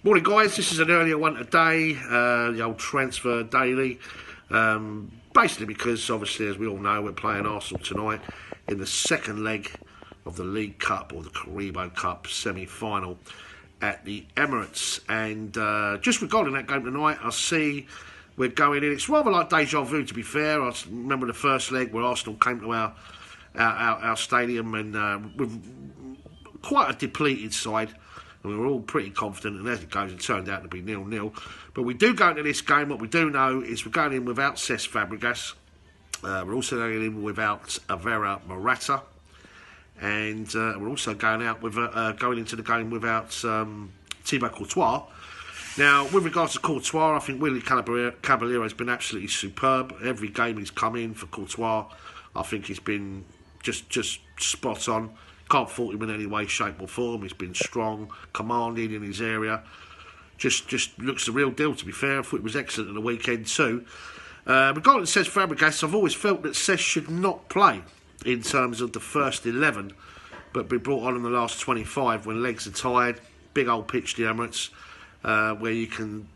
Morning guys, this is an earlier one today, the old transfer daily, basically because obviously as we all know we're playing Arsenal tonight in the second leg of the League Cup or the CARABAO Cup semi-final at the Emirates, and just regarding that game tonight, I see we're going in, it's rather like deja vu to be fair. I remember the first leg where Arsenal came to our stadium and with quite a depleted side. And we were all pretty confident, and as it goes, it turned out to be 0-0. But we do go into this game. What we do know is we're going in without Cesc Fabregas. We're also going in without Alvaro Morata, and we're also going out with going into the game without Thibaut Courtois. Now, with regards to Courtois, I think Willy Caballero has been absolutely superb. Every game he's come in for Courtois, I think he's been just spot on. Can't fault him in any way, shape or form. He's been strong, commanding in his area. Just looks the real deal, to be fair. I thought it was excellent at the weekend too. Regarding Cesc Fabregas, I've always felt that Cesc should not play in terms of the first 11, but be brought on in the last 25 when legs are tired. Big old pitch, the Emirates, where you can,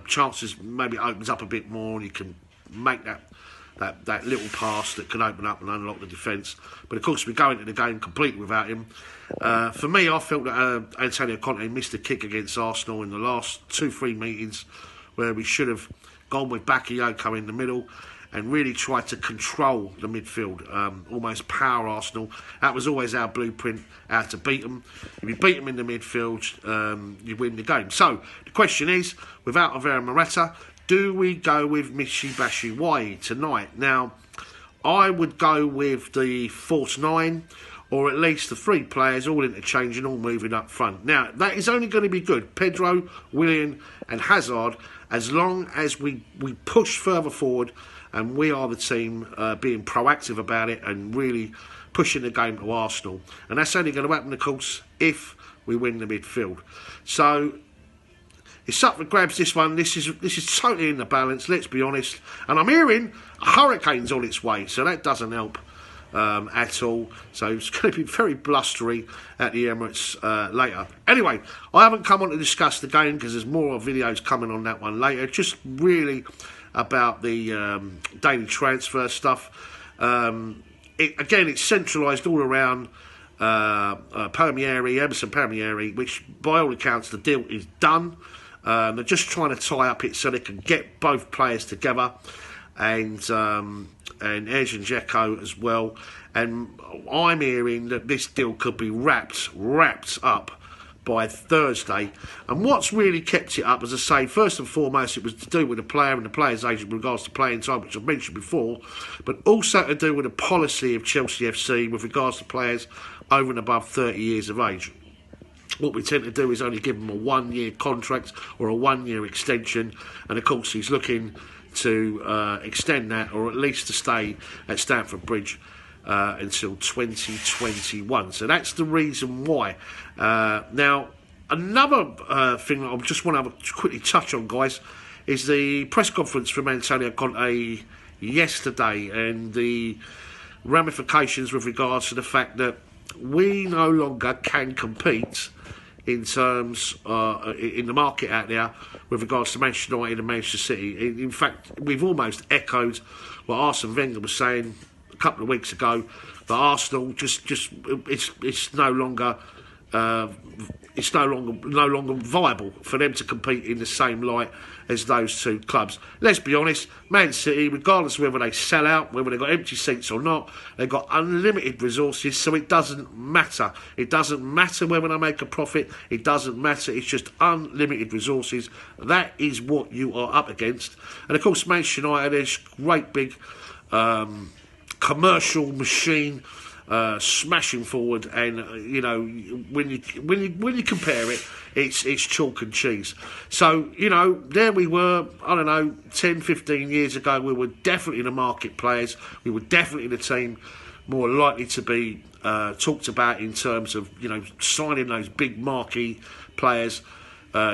chances maybe opens up a bit more and you can make that little pass that can open up and unlock the defence. But of course we go into the game completely without him. For me, I felt that Antonio Conte missed a kick against Arsenal in the last 2-3 meetings where we should have gone with Bakayoko in the middle and really tried to control the midfield, almost power Arsenal. That was always our blueprint, how to beat them. If you beat them in the midfield, you win the game. So the question is, without Alvaro Morata, do we go with Michy Batshuayi tonight? Now, I would go with the false 9, or at least the 3 players all interchanging, all moving up front. Now, that is only going to be good, Pedro, Willian and Hazard, as long as we push further forward and we are the team being proactive about it and really pushing the game to Arsenal. And that's only going to happen, of course, if we win the midfield. So it's up for grabs, this one. This is totally in the balance, let's be honest. And I'm hearing a hurricane's on its way, so that doesn't help at all. So it's going to be very blustery at the Emirates later. Anyway, I haven't come on to discuss the game because there's more videos coming on that one later. Just really about the daily transfer stuff. Again, it's centralised all around Emerson Palmieri, which by all accounts the deal is done. They're just trying to tie up it so they can get both players together, and Edge and Dzeko as well. And I'm hearing that this deal could be wrapped up by Thursday. And what's really kept it up, as I say, first and foremost, it was to do with the player and the player's agent with regards to playing time, which I've mentioned before, but also to do with the policy of Chelsea FC with regards to players over and above 30 years of age. What we tend to do is only give them a 1-year contract or a 1-year extension, and of course he's looking to extend that, or at least to stay at Stamford Bridge until 2021. So that's the reason why. Now, another thing that I just want to quickly touch on, guys, is the press conference from Antonio Conte yesterday and the ramifications with regards to the fact that we no longer can compete in terms in the market out there with regards to Manchester United and Manchester City. In fact, we've almost echoed what Arsene Wenger was saying a couple of weeks ago, that Arsenal it's no longer viable for them to compete in the same light as those two clubs. Let's be honest, Man City, regardless of whether they sell out, whether they've got empty seats or not, they've got unlimited resources, so it doesn't matter. It doesn't matter whether they make a profit, it doesn't matter, it's just unlimited resources. That is what you are up against. And of course, Manchester United, there's great big commercial machine smashing forward, and when you compare it, it's chalk and cheese. So there we were, I don't know, 10-15 years ago, we were definitely the market players, we were definitely the team more likely to be talked about in terms of signing those big marquee players,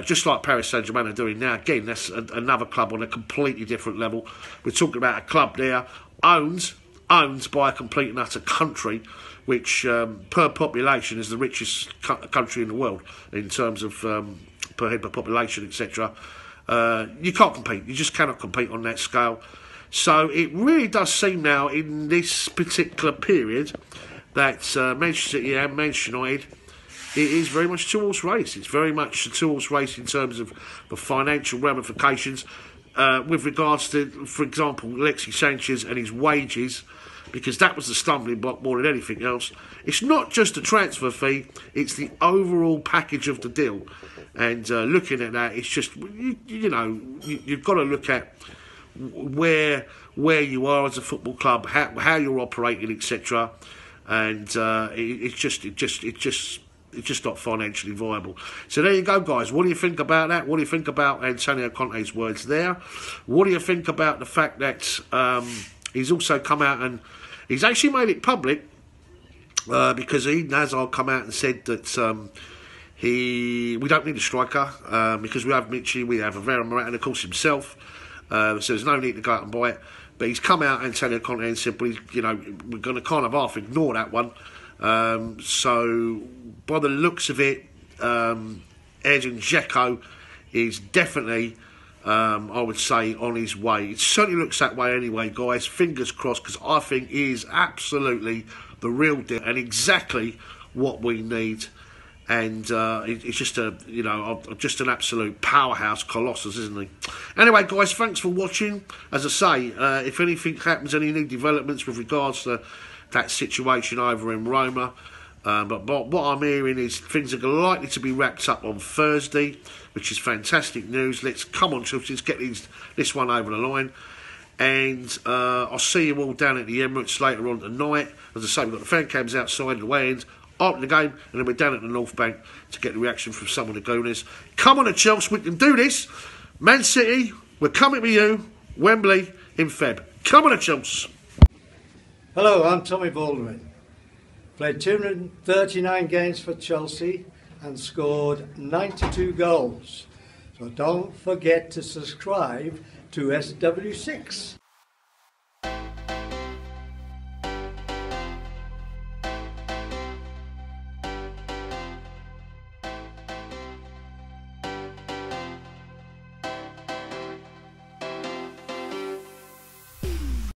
just like Paris Saint-Germain are doing now. Again, that's another club on a completely different level. We're talking about a club there owned owned by a complete and utter country which, per population, is the richest country in the world in terms of per head per population, etc. You can't compete. You just cannot compete on that scale. So it really does seem now in this particular period that Manchester City and Manchester United, it is very much a two-horse race. It's very much a two-horse race in terms of the financial ramifications with regards to, for example, Alexis Sanchez and his wages, because that was the stumbling block more than anything else. It's not just the transfer fee, it's the overall package of the deal. And looking at that, it's just, you've got to look at where you are as a football club, how you're operating, etc. And it's just not financially viable. So there you go, guys. What do you think about that? What do you think about Antonio Conte's words there? What do you think about the fact that he's also come out and he's actually made it public because Hazard come out and said that we don't need a striker because we have Michi, we have Vera Morata, and of course himself. So there's no need to go out and buy it. But he's come out, Antonio Conte, and said, well, we're going to kind of half ignore that one. So by the looks of it, Edin Dzeko is definitely, I would say, on his way. It certainly looks that way anyway, guys. Fingers crossed, because I think he is absolutely the real deal and exactly what we need. And it's just just an absolute powerhouse colossus, isn't he? Anyway, guys, thanks for watching. As I say, if anything happens, any new developments with regards to that situation over in Roma, but what I'm hearing is things are likely to be wrapped up on Thursday, which is fantastic news. Let's get this one over the line. And I'll see you all down at the Emirates later on tonight. As I say, we've got the fan cams outside the way end after the game, and then we're down at the North Bank to get the reaction from some of the Gooners. Come on to Chelsea, we can do this. Man City, we're coming to you, Wembley in Feb. Come on to Chelsea. Hello, I'm Tommy Baldwin. Played 239 games for Chelsea and scored 92 goals. So don't forget to subscribe to SW6.